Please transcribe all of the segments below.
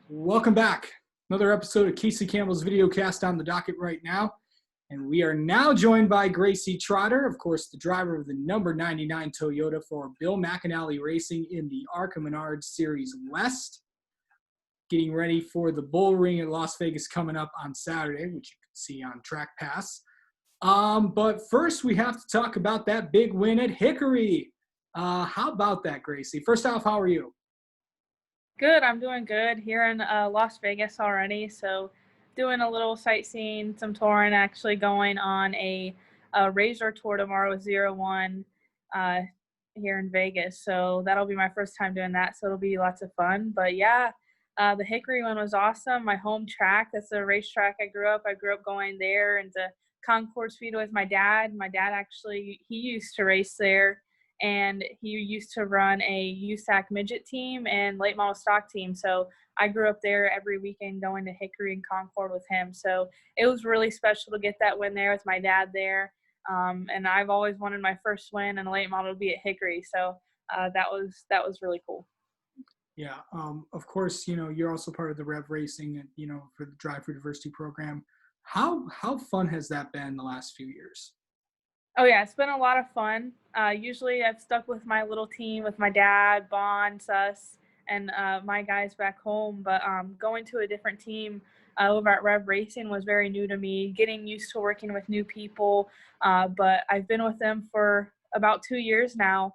Welcome back. Another episode of Casey Campbell's Videocast on the docket right now. And we are now joined by Gracie Trotter, of course, the driver of the number 99 Toyota for Bill McAnally Racing in the ARCA Menards Series West. Getting ready for the Bull Ring at Las Vegas coming up on Saturday, which you can see on Track Pass. But first, we have to talk about that big win at Hickory. How about that, Gracie? First off, how are you? Good. I'm doing good here in Las Vegas already. So doing a little sightseeing, some touring, actually going on a Razor tour tomorrow with 01 here in Vegas. So that'll be my first time doing that. So it'll be lots of fun. But yeah, the Hickory one was awesome. My home track, that's the racetrack I grew up. I grew up going there into Concord Speedway with my dad. My dad actually, he used to race there. And he used to run a USAC midget team and late model stock team. So I grew up there every weekend going to Hickory and Concord with him. So it was really special to get that win there with my dad there. And I've always wanted my first win in a late model to be at Hickory. So that was really cool. Yeah, of course, you're also part of the Rev Racing, for the Drive for Diversity program. How fun has that been the last few years? Oh, yeah, it's been a lot of fun. Usually I've stuck with my little team with my dad, Bond, Sus, and my guys back home. But going to a different team over at Rev Racing was very new to me, getting used to working with new people. But I've been with them for about 2 years now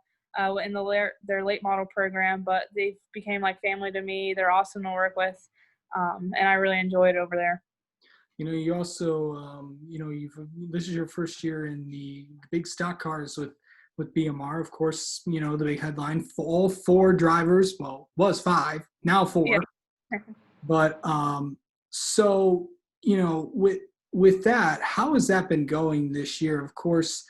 in their late model program. But they've became like family to me. They're awesome to work with, and I really enjoy it over there. You also, this is your first year in the big stock cars with BMR. Of course, the big headline, all four drivers, well, was five, now four. Yeah. But so, with that, how has that been going this year? Of course,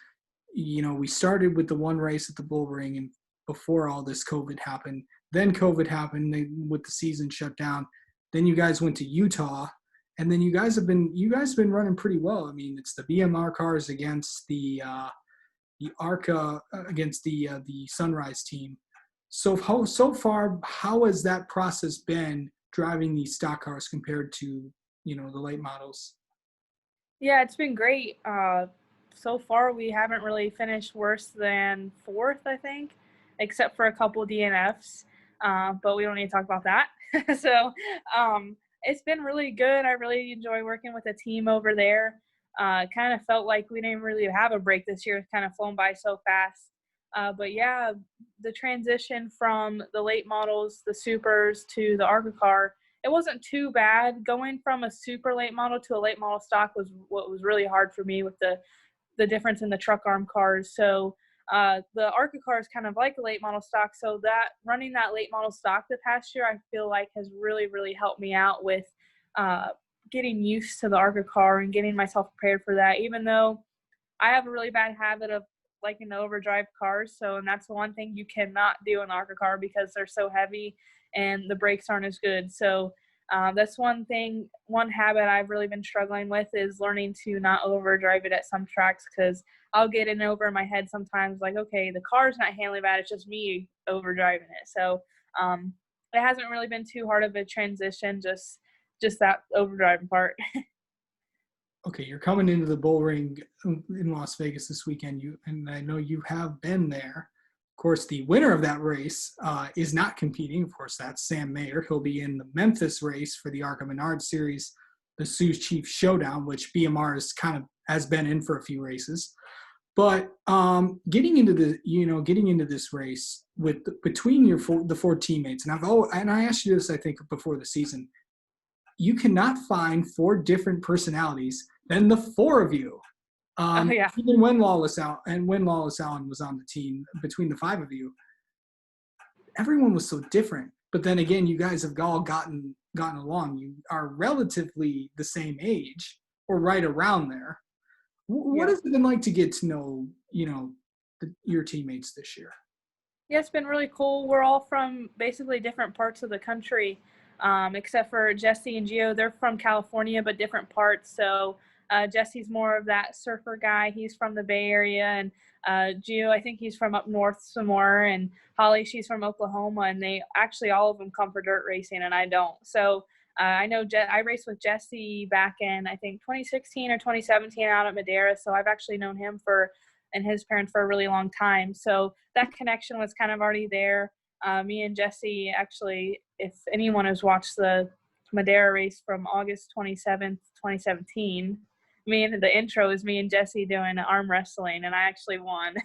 we started with the one race at the Bull Ring and before all this COVID happened. Then COVID happened with the season shut down. Then you guys went to Utah. And then you guys have been running pretty well. I mean, it's the BMR cars against the ARCA against the Sunrise team. So far, how has that process been driving these stock cars compared to the late models? Yeah, it's been great. So far, we haven't really finished worse than fourth, I think, except for a couple DNFs. But we don't need to talk about that. So it's been really good. I really enjoy working with a team over there. Kind of felt like we didn't really have a break this year. It's kind of flown by so fast. But yeah, the transition from the late models, the supers, to the ARCA car, it wasn't too bad. Going from a super late model to a late model stock was what was really hard for me with the difference in the truck arm cars. So the ARCA car is kind of like a late model stock. So that running that late model stock the past year, I feel like has really, really helped me out with getting used to the ARCA car and getting myself prepared for that, even though I have a really bad habit of liking to overdrive cars. And that's the one thing you cannot do in the ARCA car because they're so heavy and the brakes aren't as good. So that's one habit I've really been struggling with is learning to not overdrive it at some tracks because I'll get in over my head sometimes like, okay, the car's not handling bad, it's just me overdriving it. So it hasn't really been too hard of a transition, just that overdriving part. Okay, you're coming into the Bull Ring in Las Vegas this weekend. And I know you have been there. Of course, the winner of that race is not competing. Of course, that's Sam Mayer. He'll be in the Memphis race for the ARCA Menards Series, the Sioux Chief Showdown, which BMR has been in for a few races. But getting into this race between the four teammates, and I asked you this I think before the season, you cannot find four different personalities than the four of you. Oh, yeah. Even when Lawless Allen was on the team, between the five of you, everyone was so different. But then again, you guys have all gotten along. You are relatively the same age or right around there. What has it been like to get to know, your teammates this year? Yeah, it's been really cool. We're all from basically different parts of the country, except for Jesse and Gio. They're from California, but different parts. So Jesse's more of that surfer guy. He's from the Bay Area, and Gio, I think he's from up north somewhere, and Holly, she's from Oklahoma, and they actually all of them come for dirt racing, and I don't. So I know I raced with Jesse back in I think 2016 or 2017 out at Madera. So I've actually known him and his parents for a really long time. So that connection was kind of already there. Me and Jesse actually, if anyone has watched the Madera race from August 27th, 2017, the intro is me and Jesse doing arm wrestling, and I actually won.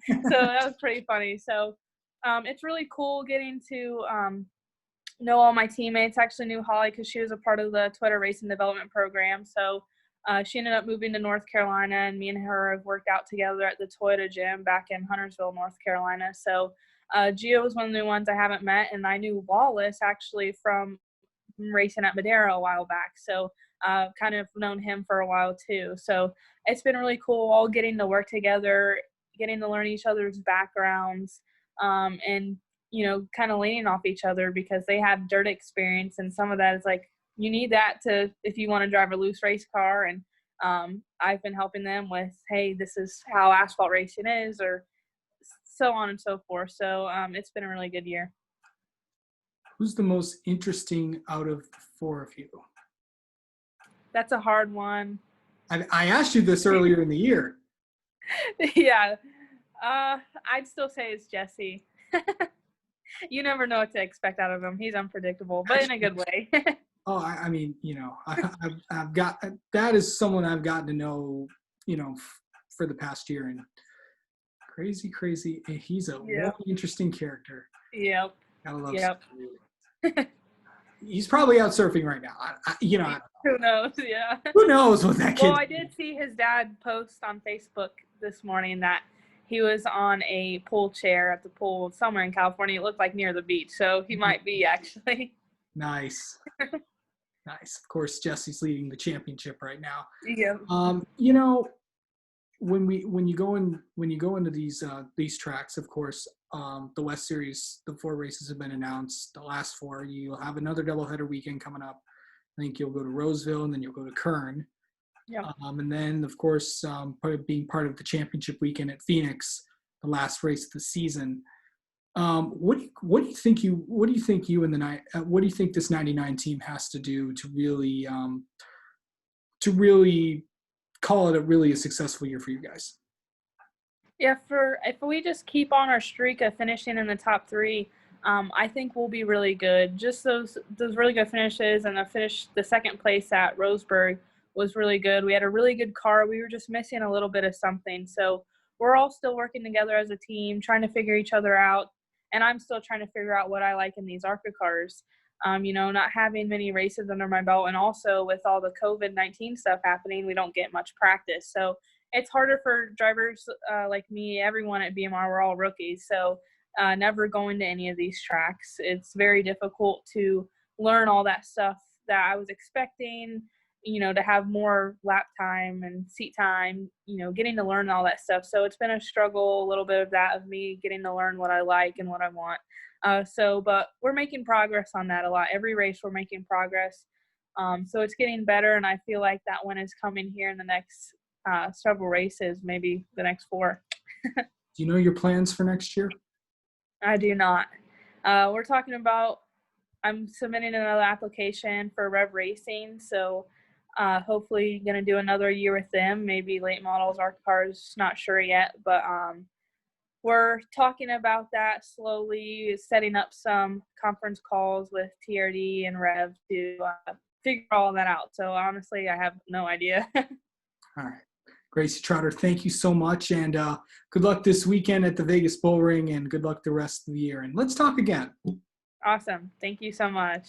So that was pretty funny. So it's really cool getting to know all my teammates. I actually knew Holly because she was a part of the Twitter Racing Development Program. So she ended up moving to North Carolina, and me and her have worked out together at the Toyota gym back in Huntersville, North Carolina. So Gio was one of the ones I haven't met, and I knew Wallace actually from racing at Madera a while back. So kind of known him for a while too. So it's been really cool all getting to work together, getting to learn each other's backgrounds, and kind of leaning off each other because they have dirt experience, and some of that is like you need that if you want to drive a loose race car. And I've been helping them with, hey, this is how asphalt racing is, or so on and so forth. So it's been a really good year. Who's the most interesting out of the four of you? That's a hard one. I asked you this earlier in the year. Yeah. I'd still say it's Jesse. You never know what to expect out of him. He's unpredictable, but in a good way. Oh, I mean, I've got that is someone I've gotten to know, for the past year, and crazy. He's a really interesting character. Yep. Gotta love. Yep. He's probably out surfing right now. Who knows? Yeah. Who knows what that kid. Well, I did see his dad post on Facebook this morning that he was on a pool chair at the pool somewhere in California. It looked like near the beach, so he might be actually. Nice. Nice. Of course, Jesse's leading the championship right now. Yeah. When you go into these tracks, of course, the West Series, the 4 races have been announced. The last 4, you'll have another doubleheader weekend coming up. I think you'll go to Roseville, and then you'll go to Kern. Yeah. And then, of course, being part of the championship weekend at Phoenix, the last race of the season. What do you think this 99 team has to do to really call it a successful year for you guys? Yeah, if we just keep on our streak of finishing in the top 3, I think we'll be really good. Just those really good finishes, and the second place at Roseburg was really good. We had a really good car. We were just missing a little bit of something. So we're all still working together as a team, trying to figure each other out. And I'm still trying to figure out what I like in these ARCA cars. Not having many races under my belt, and also with all the COVID-19 stuff happening, we don't get much practice. So it's harder for drivers like me. Everyone at BMR, we're all rookies. So never going to any of these tracks. It's very difficult to learn all that stuff that I was expecting, to have more lap time and seat time, getting to learn all that stuff. So it's been a struggle, a little bit of that, of me getting to learn what I like and what I want. But we're making progress on that a lot. Every race we're making progress. So it's getting better, and I feel like that one is coming here in the next several races, maybe the next 4. Do you know your plans for next year? I do not. We're talking about, I'm submitting another application for Rev Racing, so hopefully going to do another year with them, maybe late models, ARC cars, not sure yet, but we're talking about that slowly, setting up some conference calls with TRD and Rev to figure all that out. So honestly, I have no idea. All right. Gracie Trotter, thank you so much, and good luck this weekend at the Vegas Bull Ring, and good luck the rest of the year. And let's talk again. Awesome. Thank you so much.